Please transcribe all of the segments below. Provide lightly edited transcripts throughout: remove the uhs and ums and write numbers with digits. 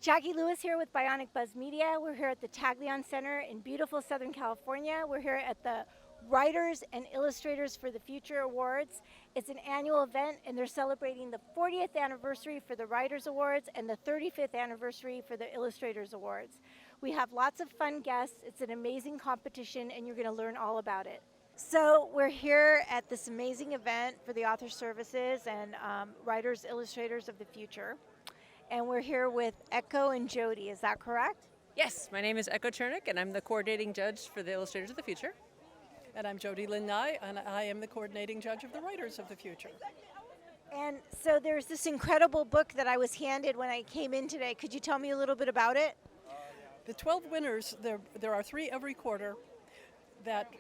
Jackie Lewis here with Bionic Buzz Media. We're here at the Taglyan Center in beautiful Southern California. We're here at the Writers and Illustrators for the Future Awards. It's an annual event, and they're celebrating the 40th anniversary for the Writers Awards and the 35th anniversary for the Illustrators Awards. We have lots of fun guests. It's an amazing competition, and you're going to learn all about it. So we're here at this amazing event for the Author Services and Writers Illustrators of the Future. And we're here with Echo and Jody, is that correct? Yes, my name is Echo Chernik, and I'm the coordinating judge for the Illustrators of the Future. And I'm Jody Lynn, and I am the coordinating judge of the Writers of the Future. And so there's this incredible book that I was handed when I came in today. Could you tell me a little bit about it? The 12 winners, there are 3 every quarter that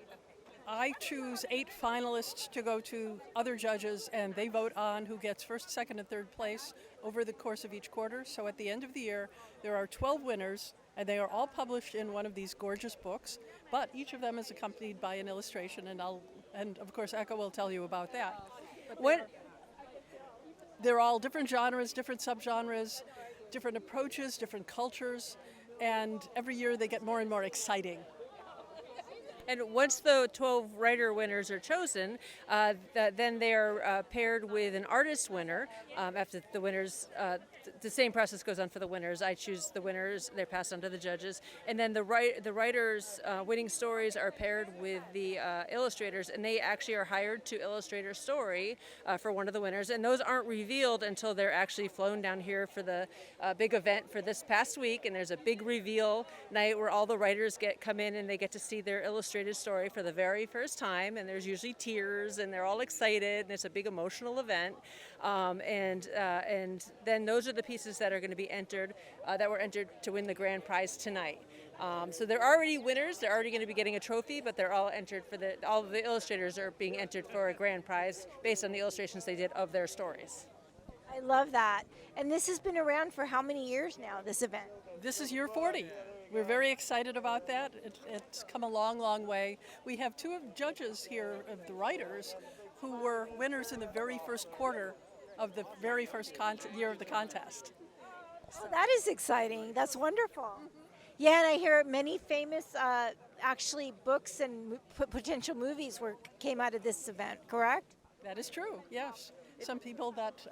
I choose 8 finalists to go to other judges, and they vote on who gets first, second, and third place over the course of each quarter. So at the end of the year, there are 12 winners, and they are all published in one of these gorgeous books, but each of them is accompanied by an illustration, and of course Echo will tell you about that. They're all different genres, different subgenres, different approaches, different cultures, and every year they get more and more exciting. And once the 12 writer winners are chosen, then they are paired with an artist winner. After the winners, the same process goes on for the winners. I choose the winners, they're passed on to the judges. And then the writers' winning stories are paired with the illustrators, and they actually are hired to illustrate a story for one of the winners. And those aren't revealed until they're actually flown down here for the big event for this past week. And there's a big reveal night where all the writers come in and they get to see their illustrated story for the very first time, and there's usually tears, and they're all excited, and it's a big emotional event. And then those are the pieces that are going to be entered, that were entered to win the grand prize tonight. So they're already winners. They're already going to be getting a trophy, but they're all entered all of the illustrators are being entered for a grand prize based on the illustrations they did of their stories. I love that. And this has been around for how many years now, this event? This is year 40. We're very excited about that. It's come a long, long way. We have 2 judges here of the writers who were winners in the very first quarter of the very first year of the contest. So that is exciting. That's wonderful. Yeah, and I hear many famous actually books and potential movies came out of this event, correct? That is true, yes. Some people that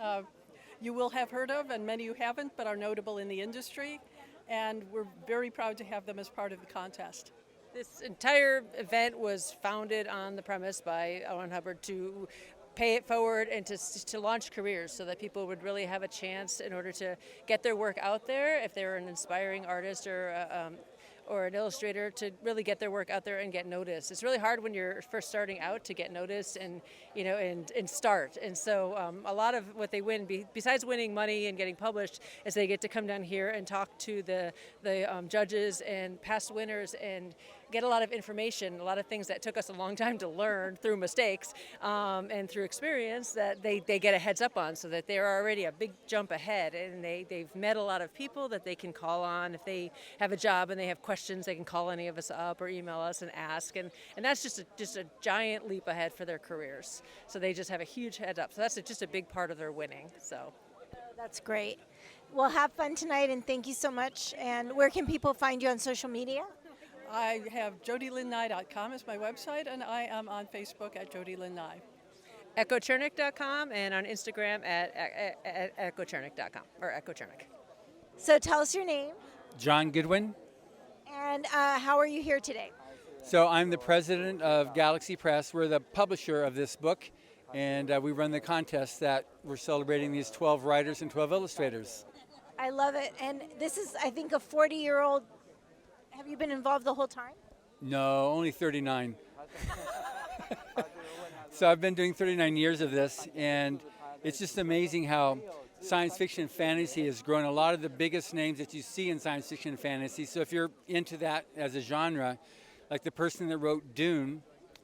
you will have heard of, and many you haven't, but are notable in the industry. And we're very proud to have them as part of the contest. This entire event was founded on the premise by Owen Hubbard to pay it forward and to launch careers so that people would really have a chance in order to get their work out there if they were an inspiring artist or an illustrator, to really get their work out there and get noticed. It's really hard when you're first starting out to get noticed and start. And so a lot of what they win, besides winning money and getting published, is they get to come down here and talk to the judges and past winners and get a lot of information, a lot of things that took us a long time to learn through mistakes and through experience that they get a heads up on, so that they're already a big jump ahead, and they've met a lot of people that they can call on. If they have a job and they have questions, they can call any of us up or email us and ask, and that's just a giant leap ahead for their careers. So they just have a huge head up. So that's just a big part of their winning. So that's great. Well, have fun tonight, and thank you so much. And where can people find you on social media? I have jodylynnye.com as my website, and I am on Facebook at jodylynnye. EchoChernik.com, and on Instagram at EchoChernik.com, or EchoChernik. So tell us your name. John Goodwin. And how are you here today? So I'm the president of Galaxy Press. We're the publisher of this book, and we run the contest that we're celebrating these 12 writers and 12 illustrators. I love it. And this is, I think, a 40-year-old. Have you been involved the whole time? No, only 39. So I've been doing 39 years of this, and it's just amazing how science fiction and fantasy has grown. A lot of the biggest names that you see in science fiction and fantasy. So if you're into that as a genre, like the person that wrote Dune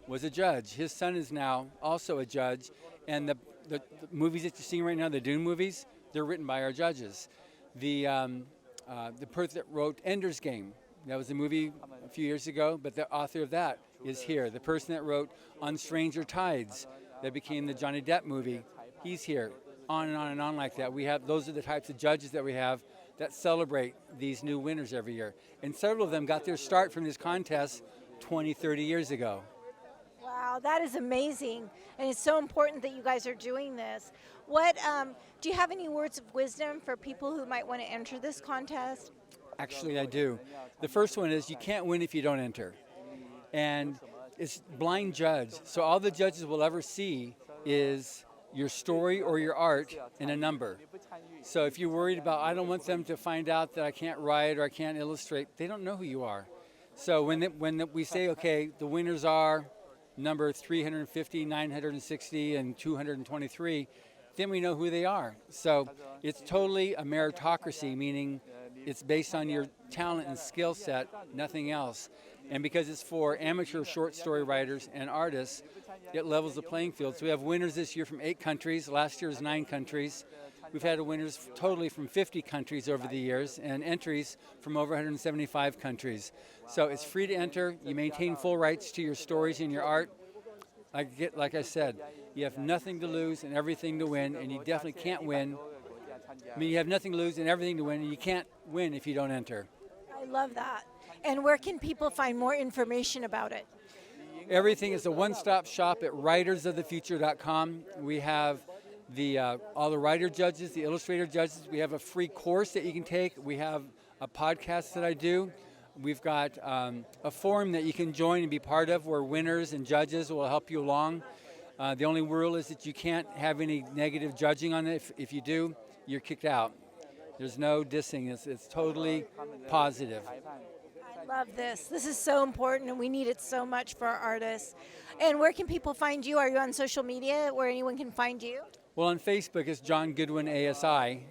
was a judge. His son is now also a judge, and the movies that you're seeing right now, the Dune movies, they're written by our judges. The person that wrote Ender's Game, that was a movie a few years ago, but the author of that is here. The person that wrote On Stranger Tides, that became the Johnny Depp movie, he's here. On and on and on like that. Those are the types of judges that we have that celebrate these new winners every year. And several of them got their start from this contest 20, 30 years ago. Wow, that is amazing. And it's so important that you guys are doing this. What do you have any words of wisdom for people who might want to enter this contest? Actually, I do. The first one is you can't win if you don't enter. And it's blind judge. So all the judges will ever see is your story or your art and a number. So if you're worried about, I don't want them to find out that I can't write or I can't illustrate, they don't know who you are. So when we say, okay, the winners are number 350, 960, and 223, then we know who they are. So it's totally a meritocracy, meaning it's based on your talent and skill set, nothing else. And because it's for amateur short story writers and artists, it levels the playing field. So we have winners this year from 8 countries. Last year was 9 countries. We've had winners totally from 50 countries over the years and entries from over 175 countries. So it's free to enter. You maintain full rights to your stories and your art. Like I said, you have nothing to lose and everything to win, and you definitely can't win. I mean, you have nothing to lose and everything to win, and you can't win if you don't enter. I love that. And where can people find more information about it? Everything is a one-stop shop at writersofthefuture.com. We have all the writer judges, the illustrator judges. We have a free course that you can take. We have a podcast that I do. We've got a forum that you can join and be part of where winners and judges will help you along. The only rule is that you can't have any negative judging on it. If you do, you're kicked out. There's no dissing. It's totally positive. I love this. This is so important, and we need it so much for our artists. And where can people find you? Are you on social media where anyone can find you? Well, on Facebook, it's John Goodwin ASI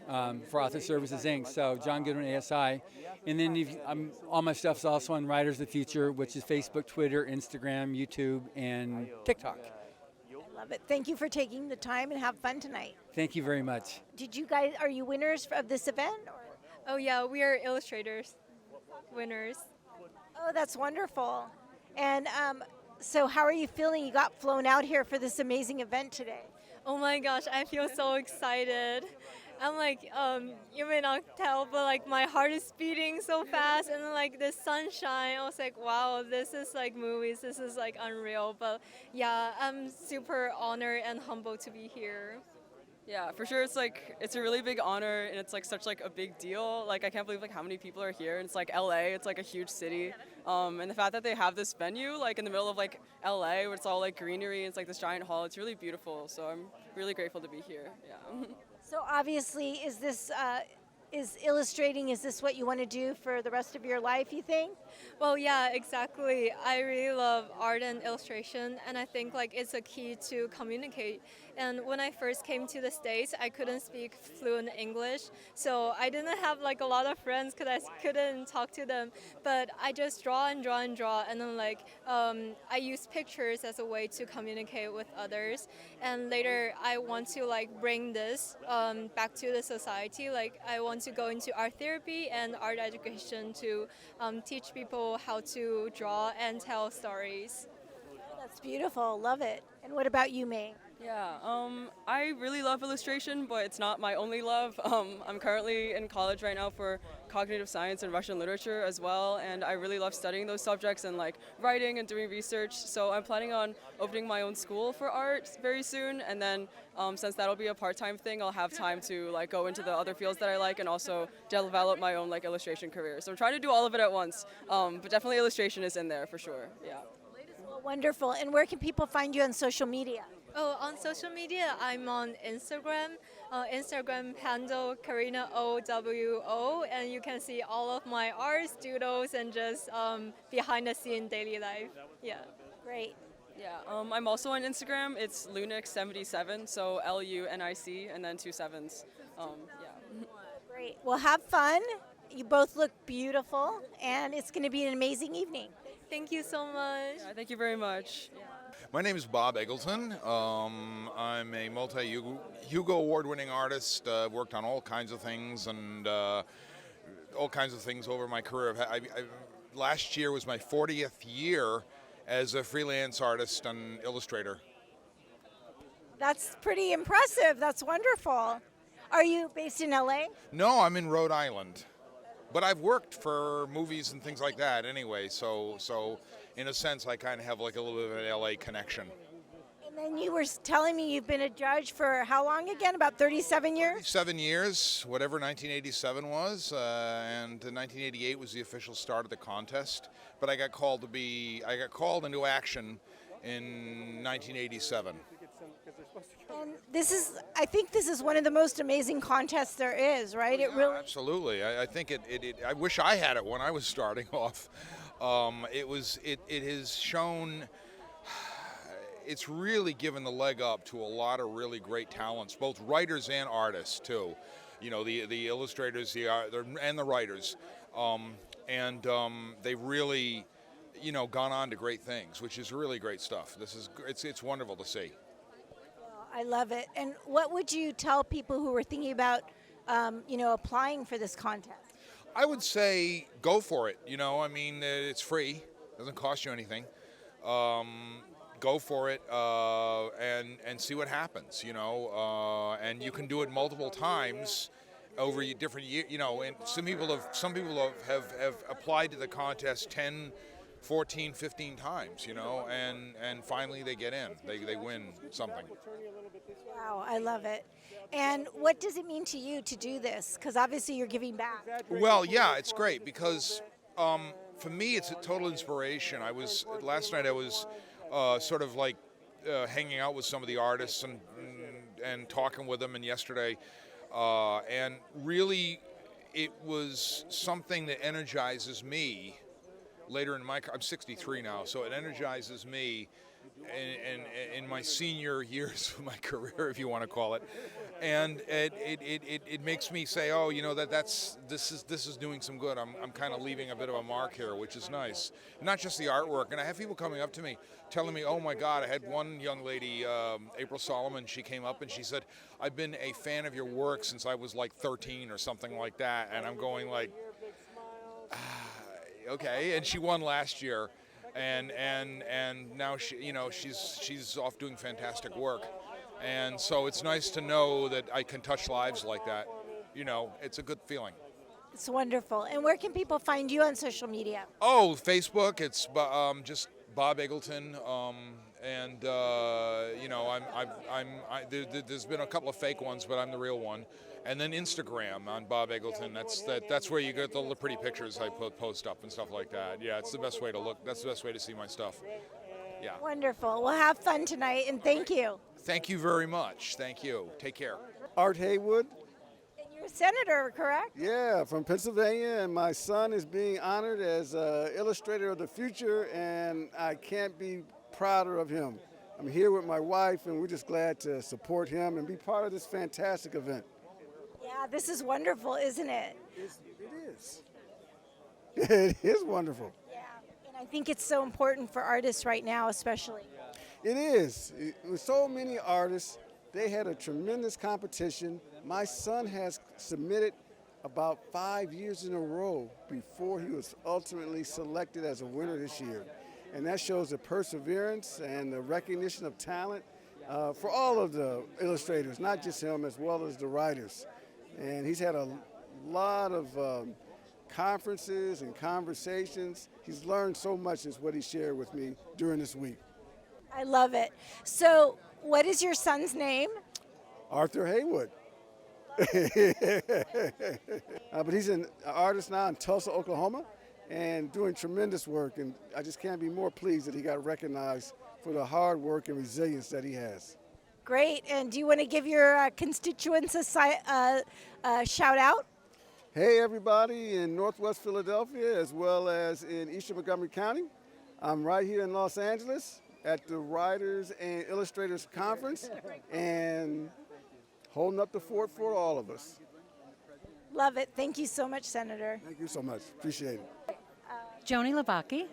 for Author Services Inc. So John Goodwin ASI. And then all my stuff's also on Writers of the Future, which is Facebook, Twitter, Instagram, YouTube, and TikTok. I love it. Thank you for taking the time and have fun tonight. Thank you very much. Are you winners of this event? Oh yeah, we are illustrators, winners. Oh, that's wonderful. And so how are you feeling? You got flown out here for this amazing event today. Oh my gosh, I feel so excited. I'm like, you may not tell, but like my heart is beating so fast, and then like the sunshine, I was like, wow, this is like movies, this is like unreal. But yeah, I'm super honored and humbled to be here. Yeah, for sure. It's a really big honor, and it's like such like a big deal. Like I can't believe like how many people are here. And it's like LA. It's like a huge city, and the fact that they have this venue like in the middle of like LA, where it's all like greenery. And it's like this giant hall. It's really beautiful. So I'm really grateful to be here. Yeah. So obviously, is this what you want to do for the rest of your life, you think? Well, yeah, exactly. I really love art and illustration, and I think like it's a key to communicate. And when I first came to the States, I couldn't speak fluent English, so I didn't have like a lot of friends because I couldn't talk to them. But I just draw and draw and draw, and then like I use pictures as a way to communicate with others. And later, I want to like bring this back to the society. Like I want to go into art therapy and art education to teach people how to draw and tell stories. That's beautiful. Love it. And what about you, May? Yeah, I really love illustration, but it's not my only love. I'm currently in college right now for cognitive science and Russian literature as well, and I really love studying those subjects and like writing and doing research. So I'm planning on opening my own school for art very soon, and then since that'll be a part-time thing, I'll have time to like go into the other fields that I like and also develop my own like illustration career. So I'm trying to do all of it at once, but definitely illustration is in there for sure. Yeah. Well, wonderful. And where can people find you on social media? Oh, on social media, I'm on Instagram. Instagram handle Carina OWO, and you can see all of my arts, doodles, and just behind the scene daily life. Yeah. Great. Yeah, I'm also on Instagram. It's Lunic77, so LUNIC and then 2 7s. Yeah. Great. Well, have fun. You both look beautiful, and it's going to be an amazing evening. Thank you so much. Yeah, thank you very much. Yeah. My name is Bob Eggleton. I'm a multi-Hugo award-winning artist. Worked on all kinds of things and all kinds of things over my career. Last year was my 40th year as a freelance artist and illustrator. That's pretty impressive. That's wonderful. Are you based in LA? No, I'm in Rhode Island. But I've worked for movies and things like that anyway, so in a sense I kind of have like a little bit of an LA connection. And then you were telling me you've been a judge for how long again? About 37 years? 7 years, whatever 1987 was, and 1988 was the official start of the contest. But I got called into action in 1987. And I think this is one of the most amazing contests there is, right? Yeah, absolutely. I think I wish I had it when I was starting off. It has shown. It's really given the leg up to a lot of really great talents, both writers and artists too. You know, the illustrators, and the writers, they've really, gone on to great things, which is really great stuff. It's wonderful to see. I love it. And what would you tell people who are thinking about, applying for this contest? I would say go for it. It's free, doesn't cost you anything. Go for it and see what happens. And you can do it multiple times over different years. And some people have applied to the contest 10, 14, 15 times. And finally they get in. They win something. Wow, I love it. And what does it mean to you to do this? Because obviously you're giving back. Well, yeah, it's great because for me it's a total inspiration. Last night I was sort of like hanging out with some of the artists and talking with them, and yesterday, and really it was something that energizes me later in I'm 63 now, so it energizes me in my senior years of my career, if you want to call it, and it makes me say, oh, this is doing some good. I'm kind of leaving a bit of a mark here, which is nice. Not just the artwork, and I have people coming up to me telling me, oh my God, I had one young lady, April Solomon, she came up and she said, I've been a fan of your work since I was like 13 or something like that, and I'm going like, okay, and she won last year. And now she's off doing fantastic work, and so it's nice to know that I can touch lives like that. It's a good feeling. It's wonderful. And where can people find you on social media? Oh, Facebook. It's just Bob Eggleton, there's been a couple of fake ones, but I'm the real one. And then Instagram on Bob Eggleton. That's where you get all the pretty pictures I post up and stuff like that. Yeah, it's the best way to look. That's the best way to see my stuff. Yeah. Wonderful. Well, have fun tonight, and thank you. Thank you very much. Thank you. Take care. Art Haywood. And you're a senator, correct? Yeah, from Pennsylvania, and my son is being honored as Illustrator of the Future, and I can't be prouder of him. I'm here with my wife, and we're just glad to support him and be part of this fantastic event. Yeah, this is wonderful, isn't it? It is. It is wonderful. Yeah, and I think it's so important for artists right now, especially. It is. With so many artists, they had a tremendous competition. My son has submitted about 5 years in a row before he was ultimately selected as a winner this year. And that shows the perseverance and the recognition of talent for all of the illustrators, not just him, as well as the writers. And he's had a lot of conferences and conversations. He's learned so much, is what he shared with me during this week. I love it. So, what is your son's name? Arthur Haywood. But he's an artist now in Tulsa, Oklahoma, and doing tremendous work. And I just can't be more pleased that he got recognized for the hard work and resilience that he has. Great. And do you want to give your constituents a shout out? Hey, everybody in Northwest Philadelphia, as well as in Eastern Montgomery County. I'm right here in Los Angeles at the Writers and Illustrators Conference, and holding up the fort for all of us. Love it. Thank you so much, Senator. Thank you so much. Appreciate it. Joni Labaqui.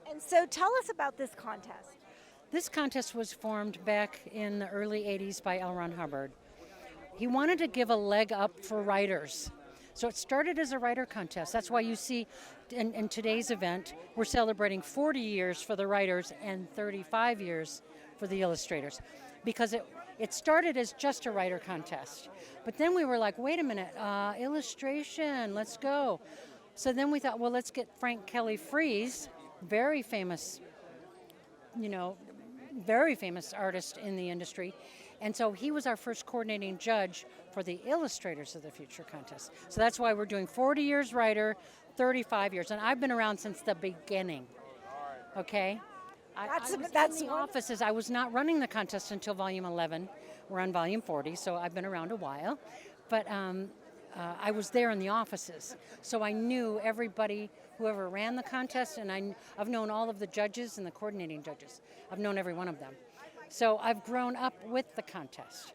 And so tell us about this contest. This contest was formed back in the early 80s by L. Ron Hubbard. He wanted to give a leg up for writers. So it started as a writer contest. That's why you see in today's event, we're celebrating 40 years for the writers and 35 years for the illustrators. Because It started as just a writer contest. But then we were like, wait a minute, illustration, let's go. So then we thought, well, let's get Frank Kelly Freeze, very famous, very famous artist in the industry. And so he was our first coordinating judge for the Illustrators of the Future contest. So that's why we're doing 40 years writer, 35 years. And I've been around since the beginning, okay? That's in the one- offices. I was not running the contest until volume 11. We're on volume 40, so I've been around a while. But I was there in the offices. So I knew everybody, whoever ran the contest, and I've known all of the judges and the coordinating judges. I've known every one of them. So I've grown up with the contest.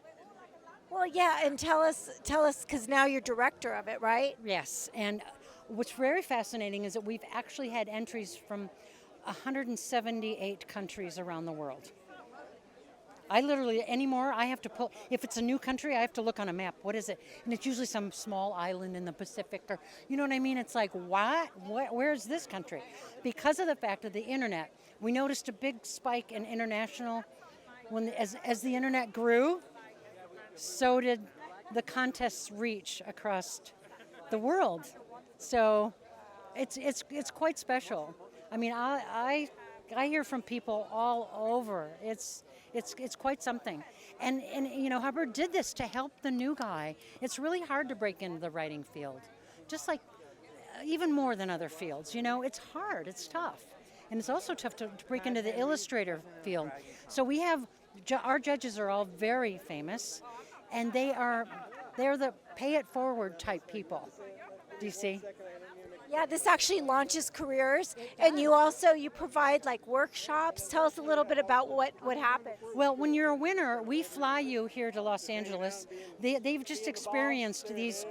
Well, yeah, and tell us, because now you're director of it, right? Yes, and what's very fascinating is that we've actually had entries from 178 countries around the world. I literally, anymore, I have to pull, if it's a new country, I have to look on a map. What is it? And it's usually some small island in the Pacific, or, you know what I mean? It's like, what? Where's this country? Because of the fact of the internet, we noticed a big spike in international, as the internet grew, so did the contest's reach across the world. So it's quite special. I mean, I hear from people all over. It's quite something. And Hubbard did this to help the new guy. It's really hard to break into the writing field, just like even more than other fields. It's hard, it's tough. And it's also tough to break into the illustrator field. So we have, our judges are all very famous, and they're the pay it forward type people. Do you see? Yeah, this actually launches careers, and you provide like workshops. Tell us a little bit about what happens. Well, when you're a winner, we fly you here to Los Angeles. They've just experienced, these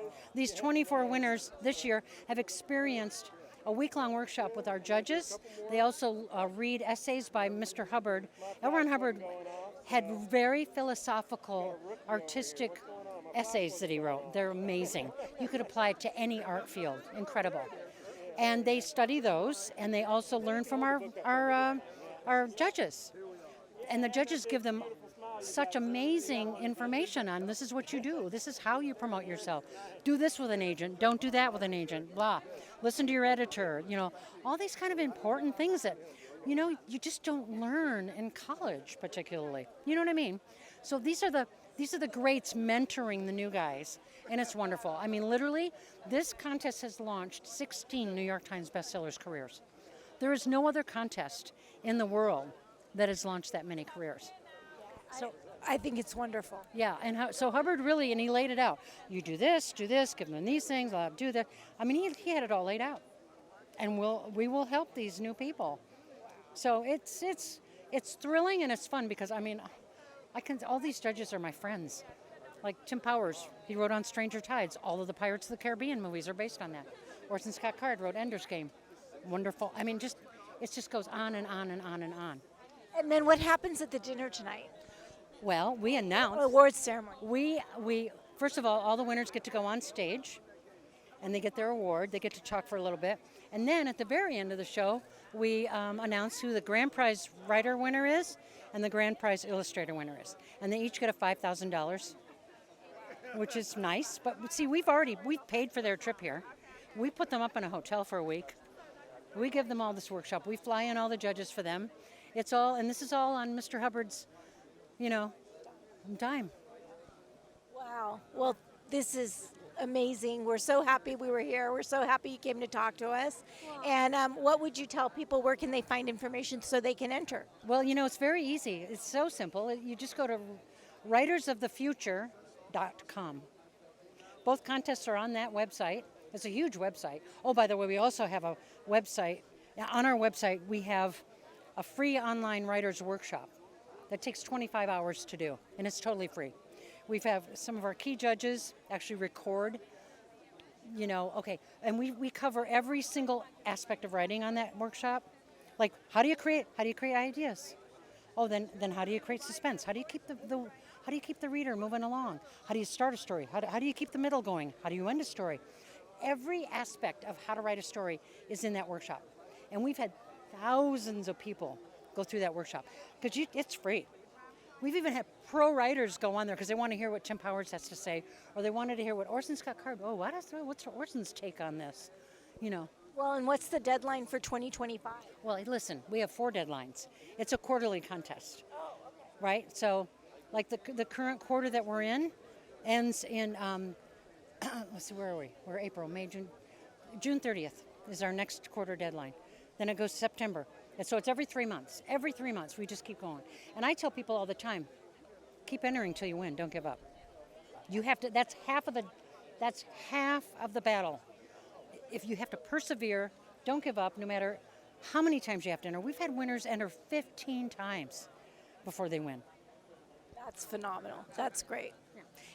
24 winners this year have experienced a week-long workshop with our judges. They also read essays by Mr. Hubbard. L. Ron Hubbard had very philosophical, artistic essays that he wrote. They're amazing. You could apply it to any art field. Incredible. And they study those, and they also learn from our judges. And the judges give them such amazing information on this is what you do. This is how you promote yourself. Do this with an agent. Don't do that with an agent. Blah. Listen to your editor. All these kind of important things that, you just don't learn in college particularly. You know what I mean? So these are the greats mentoring the new guys, and it's wonderful. I mean, literally, this contest has launched 16 New York Times bestsellers careers. There is no other contest in the world that has launched that many careers. So I think it's wonderful. yeah, and so Hubbard really, and he laid it out. You do this, give them these things, do that. I mean, he had it all laid out, and we will help these new people. So it's thrilling and it's fun because all these judges are my friends. Like Tim Powers, he wrote on Stranger Tides. All of the Pirates of the Caribbean movies are based on that. Orson Scott Card wrote Ender's Game. Wonderful. I mean, it just goes on and on and on and on. And then what happens at the dinner tonight? Well, we announced Awards ceremony. we first of all the winners get to go on stage, and they get their award. They get to talk for a little bit, and then at the very end of the show, we announce who the grand prize writer winner is and the grand prize illustrator winner is, and they each get a $5,000, which is nice. But see, we've paid for their trip here. We put them up in a hotel for a week. We give them all this workshop. We fly in all the judges for them. It's all, and this is all on Mr. Hubbard's, dime. Wow. Well, this is amazing. We're so happy we were here. We're so happy you came to talk to us. And what would you tell people? Where can they find information so they can enter? Well, it's very easy. It's so simple. You just go to writersofthefuture.com. Both contests are on that website. It's a huge website. Oh, by the way, we also have a website. On our website, we have a free online writers workshop that takes 25 hours to do, and it's totally free. We've have some of our key judges actually record, and we cover every single aspect of writing on that workshop. Like, how do you create ideas? Oh, then how do you create suspense? How do you keep the reader moving along? How do you start a story? How do you keep the middle going? How do you end a story? Every aspect of how to write a story is in that workshop. And we've had thousands of people go through that workshop because it's free. We've even had pro writers go on there because they want to hear what Tim Powers has to say, or they wanted to hear what Orson Scott Card. Oh, what's Orson's take on this? You know. Well, and what's the deadline for 2025? Well, listen, we have 4 deadlines. It's a quarterly contest, right? So, like the current quarter that we're in ends in, let's see, where are we? We're April, May, June. June 30th is our next quarter deadline. Then it goes to September. And so it's every 3 months. Every 3 months, we just keep going. And I tell people all the time, keep entering till you win. Don't give up. You have to. That's half of the battle. If you have to persevere, don't give up, no matter how many times you have to enter. We've had winners enter 15 times before they win. That's phenomenal. That's great.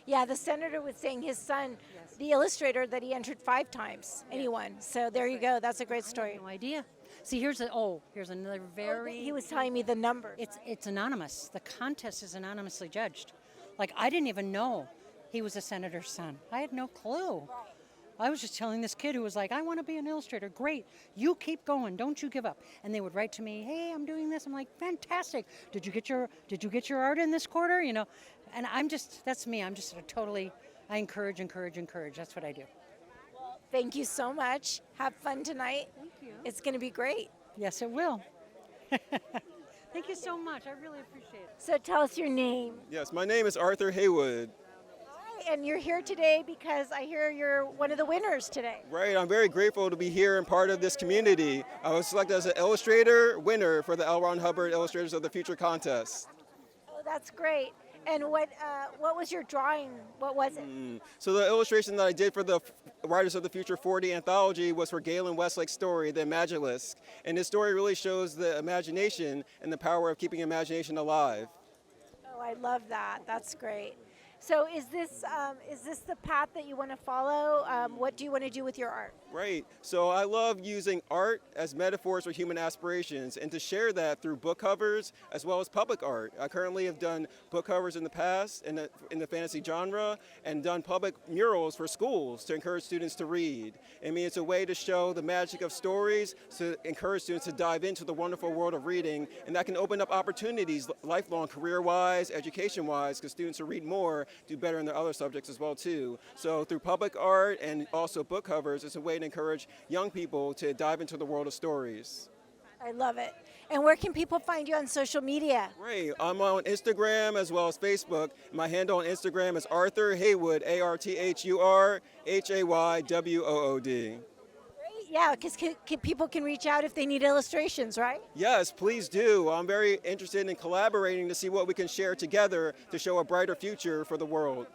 Yeah, the senator was saying his son, the illustrator, that he entered 5 times, and he won. So there you go. That's a great story. No idea. See, here's another very. He was telling me the numbers. It's anonymous. The contest is anonymously judged. Like, I didn't even know he was a senator's son. I had no clue. I was just telling this kid who was like, I want to be an illustrator. Great. You keep going. Don't you give up. And they would write to me, hey, I'm doing this. I'm like, fantastic. Did you get your art in this quarter? You know, and that's me. I'm just I encourage. That's what I do. Thank you so much. Have fun tonight. Thank you. It's going to be great. Yes, it will. Thank you so much. I really appreciate it. So tell us your name. Yes, my name is Arthur Haywood. Hi, and you're here today because I hear you're one of the winners today. Right, I'm very grateful to be here and part of this community. I was selected as an illustrator winner for the L. Ron Hubbard Illustrators of the Future contest. Oh, that's great. And what was your drawing? What was it? So the illustration that I did for the Writers of the Future 40 anthology was for Galen Westlake's story, The Imagilisk. And this story really shows the imagination and the power of keeping imagination alive. Oh, I love that. That's great. So is this the path that you want to follow? What do you want to do with your art? Right. So I love using art as metaphors for human aspirations and to share that through book covers as well as public art. I currently have done book covers in the past in the fantasy genre and done public murals for schools to encourage students to read. I mean, it's a way to show the magic of stories, to encourage students to dive into the wonderful world of reading, and that can open up opportunities lifelong, career-wise, education-wise, because students will read more, do better in their other subjects as well too. So through public art and also book covers, it's a way to encourage young people to dive into the world of stories. I love it. And where can people find you on social media? Right, I'm on Instagram as well as Facebook. My handle on Instagram is Arthur Haywood, ArthurHaywood. Yeah, because people can reach out if they need illustrations, right? Yes, please do. I'm very interested in collaborating to see what we can share together to show a brighter future for the world.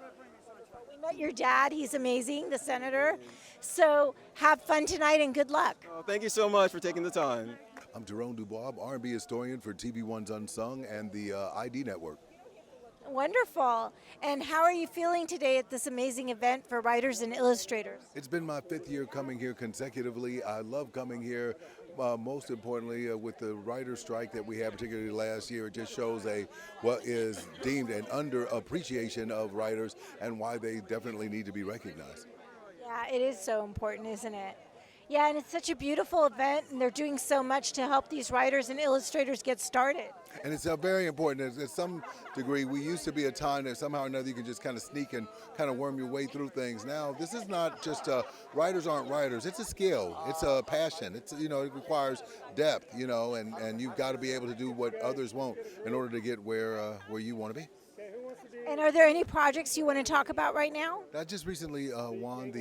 We met your dad. He's amazing, the senator. So have fun tonight and good luck. Oh, thank you so much for taking the time. I'm Tyrone Dubois, R&B historian for TV1's Unsung and the ID Network. Wonderful. And how are you feeling today at this amazing event for Writers and Illustrators? It's been my 5th year coming here consecutively. I love coming here. Most importantly, with the writer's strike that we had, particularly last year, it just shows what is deemed an underappreciation of writers and why they definitely need to be recognized. Yeah, it is so important, isn't it? Yeah, and it's such a beautiful event, and they're doing so much to help these writers and illustrators get started. And it's very important. At some degree, we used to be a time that somehow or another you can just kind of sneak and kind of worm your way through things. Now, this is not just writers aren't writers. It's a skill. It's a passion. It requires depth, and you've got to be able to do what others won't in order to get where you want to be. And are there any projects you want to talk about right now? I just recently won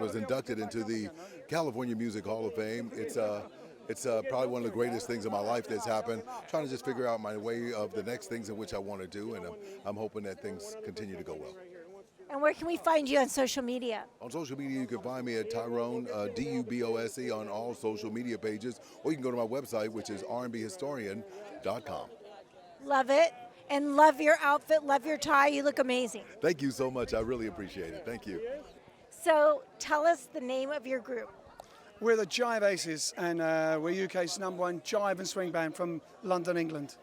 was inducted into the California Music Hall of Fame. It's probably one of the greatest things in my life that's happened. Trying to just figure out my way of the next things in which I want to do, and I'm hoping that things continue to go well. And where can we find you on social media? On social media, you can find me at Tyrone, Dubose, on all social media pages, or you can go to my website, which is rnbhistorian.com. Love it. And love your outfit, love your tie. You look amazing. Thank you so much. I really appreciate it. Thank you. So tell us the name of your group. We're the Jive Aces, and we're UK's #1 jive and swing band from London, England.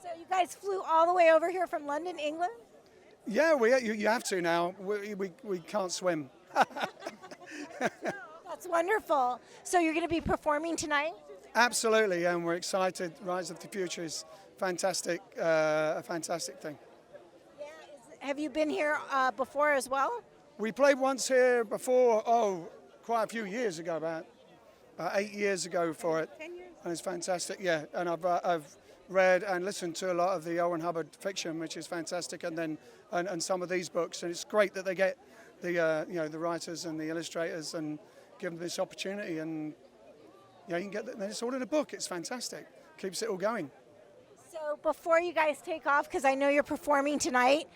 So you guys flew all the way over here from London, England? Yeah, you have to now. We can't swim. That's wonderful. So you're going to be performing tonight? Absolutely, and we're excited. Rise of the Future is fantastic, a fantastic thing. Have you been here before as well? We played once here before, quite a few years ago, about 8 years ago for it. 10 years? And it's fantastic, yeah. And I've read and listened to a lot of the Owen Hubbard fiction, which is fantastic, and then and some of these books. And it's great that they get the writers and the illustrators and give them this opportunity. And you can get and it's all in a book. It's fantastic. Keeps it all going. So before you guys take off, because I know you're performing tonight,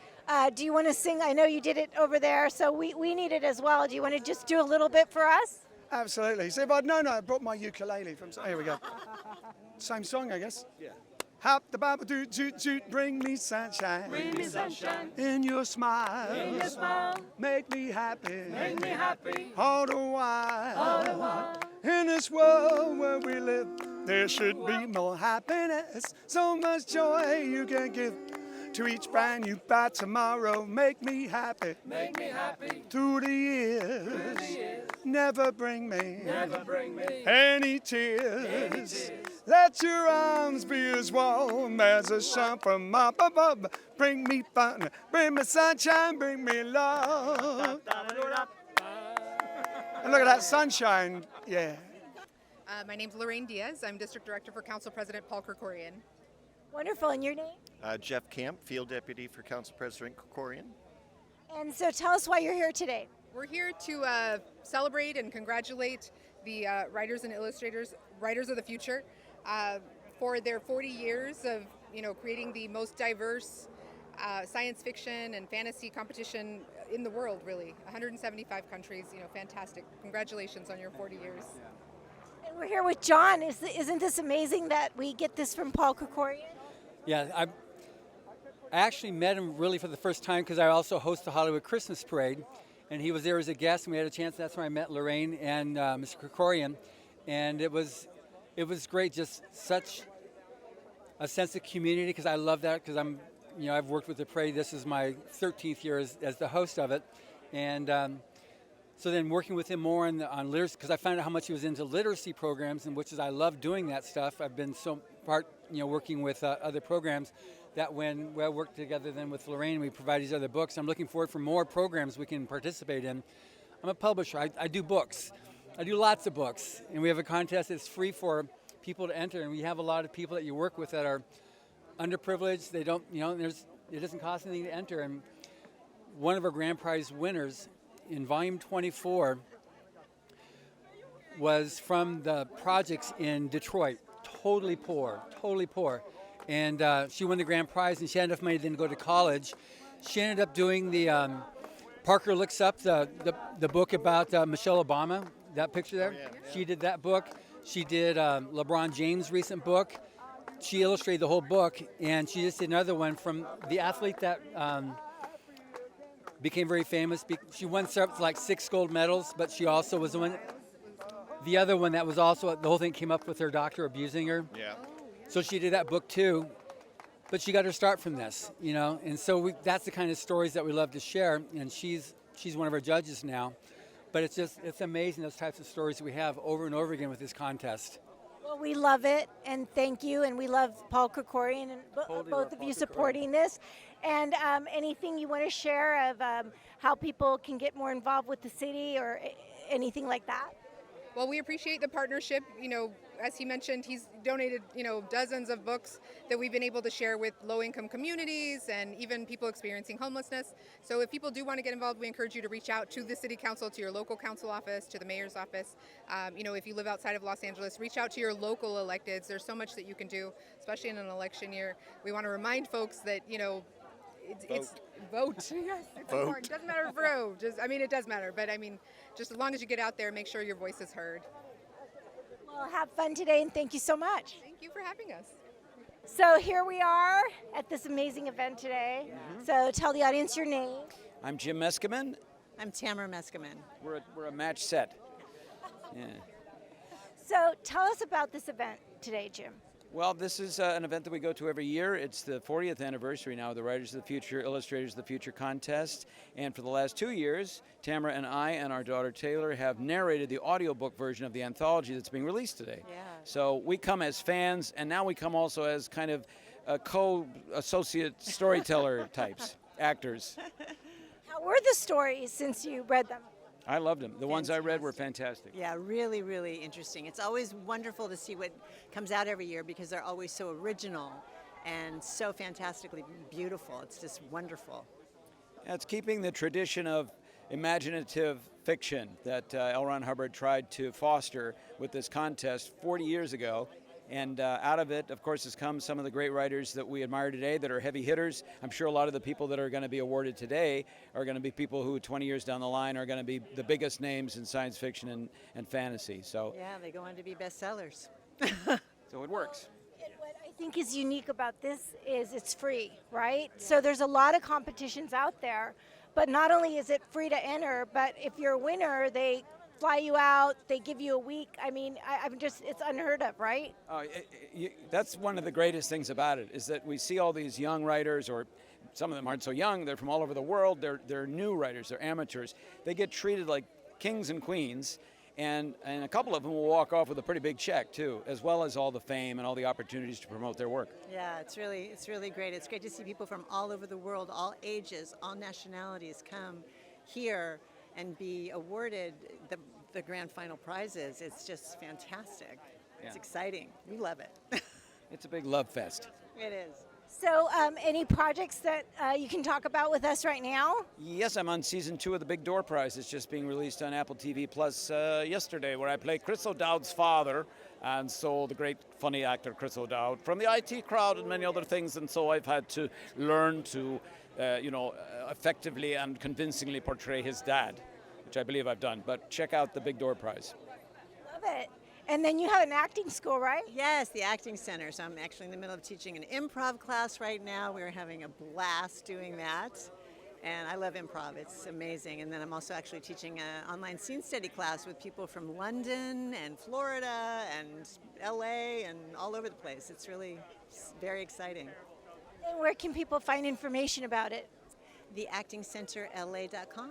do you want to sing? I know you did it over there, so we need it as well. Do you want to just do a little bit for us? Absolutely. See if I I brought my ukulele from. Here we go. Same song, I guess. Yeah. Hop the Bible, doot, bring me sunshine. Bring me sunshine. In your smile. In your smile. Make me happy. Make me happy. All the while. All the while. In this world where we live, there should be more happiness. So much joy you can give to each brand new by tomorrow. Make me happy. Make me happy. Through the years. Never bring me. Never bring me. Any tears. Let your arms be as warm as the sun from up above. Bring me fun, bring me sunshine, bring me love. And look at that sunshine, yeah. My name's Lorraine Diaz. I'm District Director for Council President Paul Krekorian. Wonderful. And your name? Jeff Camp, Field Deputy for Council President Krekorian. And so tell us why you're here today. We're here to celebrate and congratulate the Writers and Illustrators, Writers of the Future, for their 40 years of creating the most diverse science fiction and fantasy competition in the world, really. 175 countries, fantastic. Congratulations on your 40 years. And we're here with John. Isn't this amazing that we get this from Paul Krekorian? Yeah, I actually met him really for the first time because I also host the Hollywood Christmas Parade, and he was there as a guest, and we had a chance. That's where I met Lorraine and Mr. Krekorian, and it was great. Just such a sense of community, because I love that, because I've worked with the parade. This is my 13th year as the host of it, and so then working with him more on literacy, because I found out how much he was into literacy programs, and which is I love doing that stuff. I've been working with other programs, that when we work together then with Lorraine, we provide these other books. I'm looking forward for more programs we can participate in. I'm a publisher. I do books. I do lots of books, and we have a contest that's free for people to enter, and we have a lot of people that you work with that are underprivileged. They don't, it doesn't cost anything to enter. And one of our grand prize winners in volume 24 was from the projects in Detroit. Totally poor. And she won the grand prize, and she had enough money then to go to college. She ended up doing the Parker Looks Up, the book about Michelle Obama, that picture there. Yeah. She did that book. She did LeBron James' recent book. She illustrated the whole book, and she just did another one from the athlete that became very famous. She won like 6 gold medals, but she also was the other one that was also, the whole thing came up with her doctor abusing her. Yeah. So she did that book too, but she got her start from this, and so that's the kind of stories that we love to share, and she's one of our judges now. But it's amazing those types of stories that we have over and over again with this contest. Well, we love it, and thank you, and we love Paul Krekorian and both of you supporting this. And anything you want to share of how people can get more involved with the city or anything like that? Well, we appreciate the partnership. As he mentioned, he's donated, dozens of books that we've been able to share with low-income communities and even people experiencing homelessness. So if people do want to get involved, we encourage you to reach out to the City Council, to your local council office, to the mayor's office. If you live outside of Los Angeles, reach out to your local electeds. There's so much that you can do, especially in an election year. We want to remind folks that, it's vote. Yes, it's important. It doesn't matter if vote. It does matter, but just as long as you get out there, make sure your voice is heard. Well, have fun today, and thank you so much. Thank you for having us. So here we are at this amazing event today. Mm-hmm. So tell the audience your name. I'm Jim Meskimen. I'm Tamara Meskimen. We're a match set. Yeah. So tell us about this event today, Jim. Well, this is an event that we go to every year. It's the 40th anniversary now of the Writers of the Future, Illustrators of the Future contest. And for the last 2 years, Tamara and I and our daughter Taylor have narrated the audiobook version of the anthology that's being released today. Yeah. So we come as fans, and now we come also as kind of co-associate storyteller types, actors. How were the stories since you read them? I loved them. The ones I read were fantastic. Yeah, really, really interesting. It's always wonderful to see what comes out every year because they're always so original and so fantastically beautiful. It's just wonderful. It's keeping the tradition of imaginative fiction that L. Ron Hubbard tried to foster with this contest 40 years ago. And out of it, of course, has come some of the great writers that we admire today that are heavy hitters. I'm sure a lot of the people that are going to be awarded today are going to be people who 20 years down the line are going to be the biggest names in science fiction and fantasy. So yeah, they go on to be bestsellers. So it works. What I think is unique about this is it's free, right? So there's a lot of competitions out there, but not only is it free to enter, but if you're a winner, they fly you out, they give you a week. I mean, it's unheard of, right? That's one of the greatest things about it, is that we see all these young writers, or some of them aren't so young, they're from all over the world, they're new writers, they're amateurs. They get treated like kings and queens, and a couple of them will walk off with a pretty big check too, as well as all the fame and all the opportunities to promote their work. Yeah, it's really great. It's great to see people from all over the world, all ages, all nationalities come here and be awarded the grand final prizes. It's just fantastic. It's exciting. We love it. It's a big love fest. It is. So any projects that you can talk about with us right now? Yes, I'm on season 2 of The Big Door Prize. It's just being released on Apple TV Plus yesterday, where I play Chris O'Dowd's father, and so the great funny actor Chris O'Dowd from the IT crowd and many other things, and so I've had to learn to effectively and convincingly portray his dad, which I believe I've done. But check out The Big Door Prize. Love it. And then you have an acting school, right? Yes, the Acting Center. So I'm actually in the middle of teaching an improv class right now. We're having a blast doing that. And I love improv. It's amazing. And then I'm also actually teaching an online scene study class with people from London and Florida and LA and all over the place. It's very exciting. And where can people find information about it? theactingcenterla.com.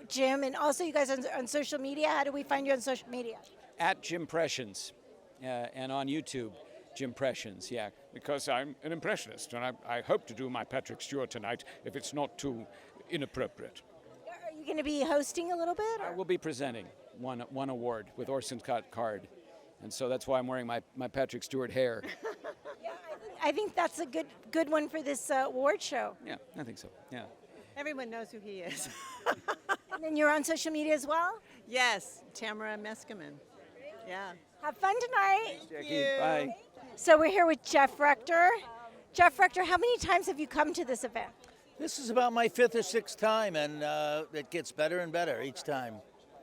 Jim, and also you guys on social media. How do we find you on social media? At Jimpressions, and on YouTube, Jimpressions, yeah. Because I'm an impressionist, and I hope to do my Patrick Stewart tonight if it's not too inappropriate. Are you going to be hosting a little bit? I will be presenting one award with Orson Scott Card, and so that's why I'm wearing my Patrick Stewart hair. Yeah, I think that's a good one for this award show. Yeah, I think so, yeah. Everyone knows who he is. And then you're on social media as well? Yes, Tamara Meskimen. Yeah. Have fun tonight. Jackie, bye. So we're here with Jeff Rector. Jeff Rector, how many times have you come to this event? This is about my 5th or 6th time, and it gets better and better each time.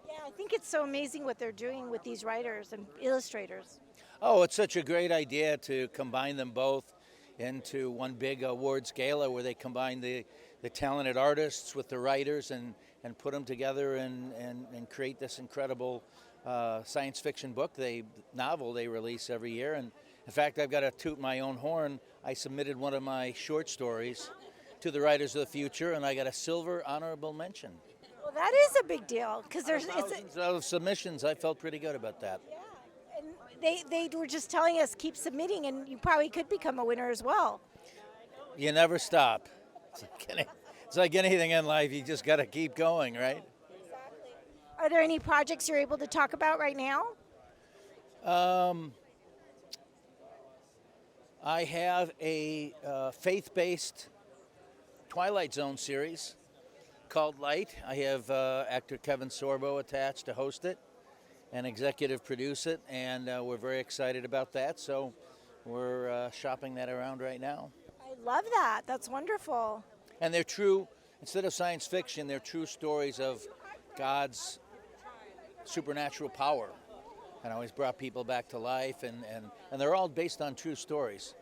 Yeah, I think it's so amazing what they're doing with these writers and illustrators. Oh, it's such a great idea to combine them both into one big awards gala where they combine the talented artists with the writers and put them together and create this incredible science fiction novel they release every year. And in fact, I've got to toot my own horn. I submitted one of my short stories to the Writers of the Future, and I got a silver honorable mention. Well, that is a big deal because there's thousands of submissions. I felt pretty good about that. Yeah, and they were just telling us keep submitting, and you probably could become a winner as well. You never stop. It's like anything in life, you just got to keep going, right? Exactly. Are there any projects you're able to talk about right now? I have a faith-based Twilight Zone series called Light. I have actor Kevin Sorbo attached to host it and executive produce it, and we're very excited about that. So we're shopping that around right now. I love that. That's wonderful. And they're true, instead of science fiction, they're true stories of God's supernatural power. And always brought people back to life, and they're all based on true stories,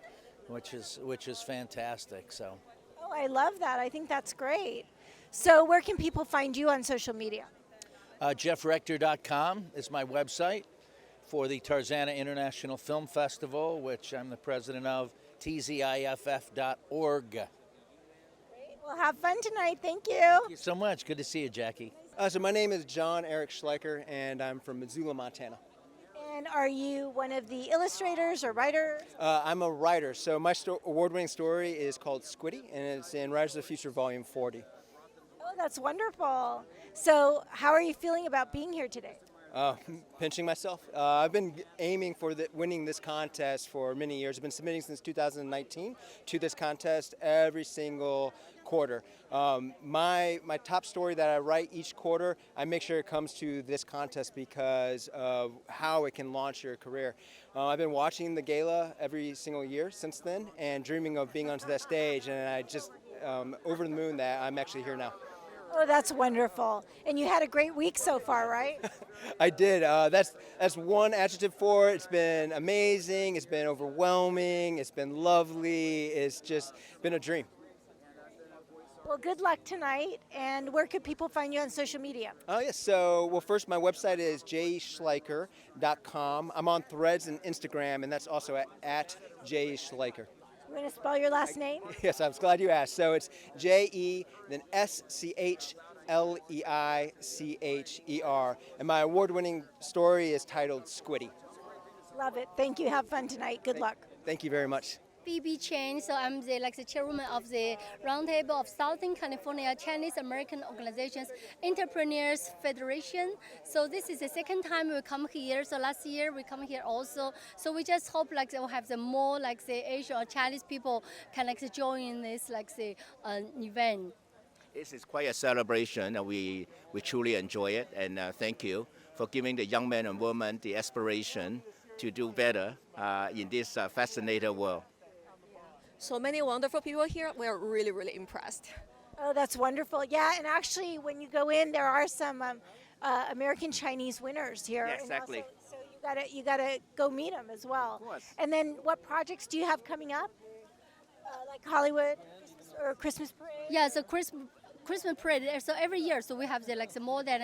which is fantastic. So. Oh, I love that. I think that's great. So where can people find you on social media? JeffRector.com is my website. for the Tarzana International Film Festival, which I'm the president of, tziff.org. Well, have fun tonight. Thank you. Thank you so much. Good to see you, Jackie. So my name is John Eric Schleicher, and I'm from Missoula, Montana. And are you one of the illustrators or writers? I'm a writer, so my award-winning story is called Squiddy, and it's in Writers of the Future Volume 40. Oh, that's wonderful. So how are you feeling about being here today? Pinching myself. I've been aiming for winning this contest for many years. I've been submitting since 2019 to this contest every single quarter. My top story that I write each quarter, I make sure it comes to this contest because of how it can launch your career. I've been watching the gala every single year since then and dreaming of being onto that stage, and I just over the moon that I'm actually here now. Oh, that's wonderful. And you had a great week so far, right? I did. That's one adjective for it. It's been amazing. It's been overwhelming. It's been lovely. It's just been a dream. Well, good luck tonight. And where could people find you on social media? Oh, yes. So, well, first, my website is jschleicher.com. I'm on Threads and Instagram, and that's also at jschleicher. You want to spell your last name? Yes, I was glad you asked. So it's J-E, then S-C-H-L-E-I-C-H-E-R. And my award-winning story is titled Squiddy. Love it. Thank you. Have fun tonight. Good luck. Thank you very much. Phoebe Chen, so I'm the chairwoman of the Roundtable of Southern California Chinese American Organizations Entrepreneurs Federation. So this is the second time we come here. So last year we come here also. So we just hope we'll have the more the Asian or Chinese people can join this event. This is quite a celebration, and we truly enjoy it. And thank you for giving the young men and women the aspiration to do better in this fascinating world. So many wonderful people here. We're really, really impressed. Oh, that's wonderful. Yeah, and actually, when you go in, there are some American Chinese winners here. Yeah, exactly. And also, so you gotta go meet them as well. Of course. And then, what projects do you have coming up? Like Hollywood or Christmas parade? Yeah, so Christmas parade. So every year, so we have the more than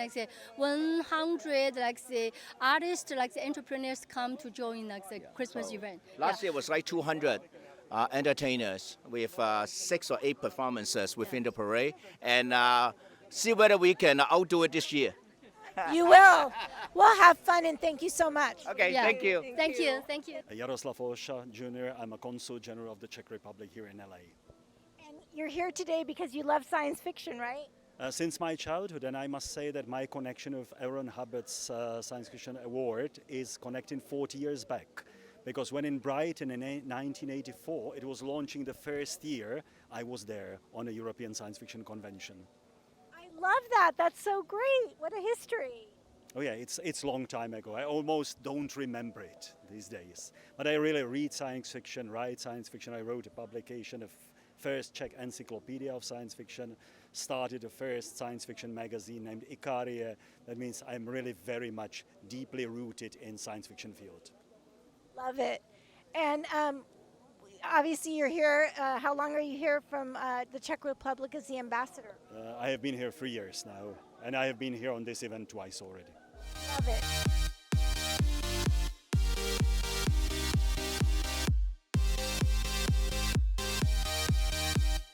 100 the artists, the entrepreneurs come to join the Christmas event. Last year was 200 entertainers with 6 or 8 performances within the parade, and see whether we can outdo it this year. You will. Well, have fun, and thank you so much. Okay, thank you. Thank you. Thank you. Yaroslav Osha Jr. I'm a Consul General of the Czech Republic here in LA. And you're here today because you love science fiction, right? Since my childhood, and I must say that my connection with Aaron Hubbard's Science Fiction Award is connecting 40 years back. Because when in Brighton in 1984, it was launching the first year, I was there on a European Science Fiction Convention. I love that. That's so great. What a history. Oh yeah, it's a long time ago. I almost don't remember it these days. But I really read science fiction, write science fiction. I wrote a publication of first Czech encyclopedia of science fiction, started the first science fiction magazine named Ikaria. That means I'm really very much deeply rooted in science fiction field. Love it. And obviously you're here. How long are you here from the Czech Republic as the ambassador? I have been here 3 years now, and I have been here on this event twice already. Love it.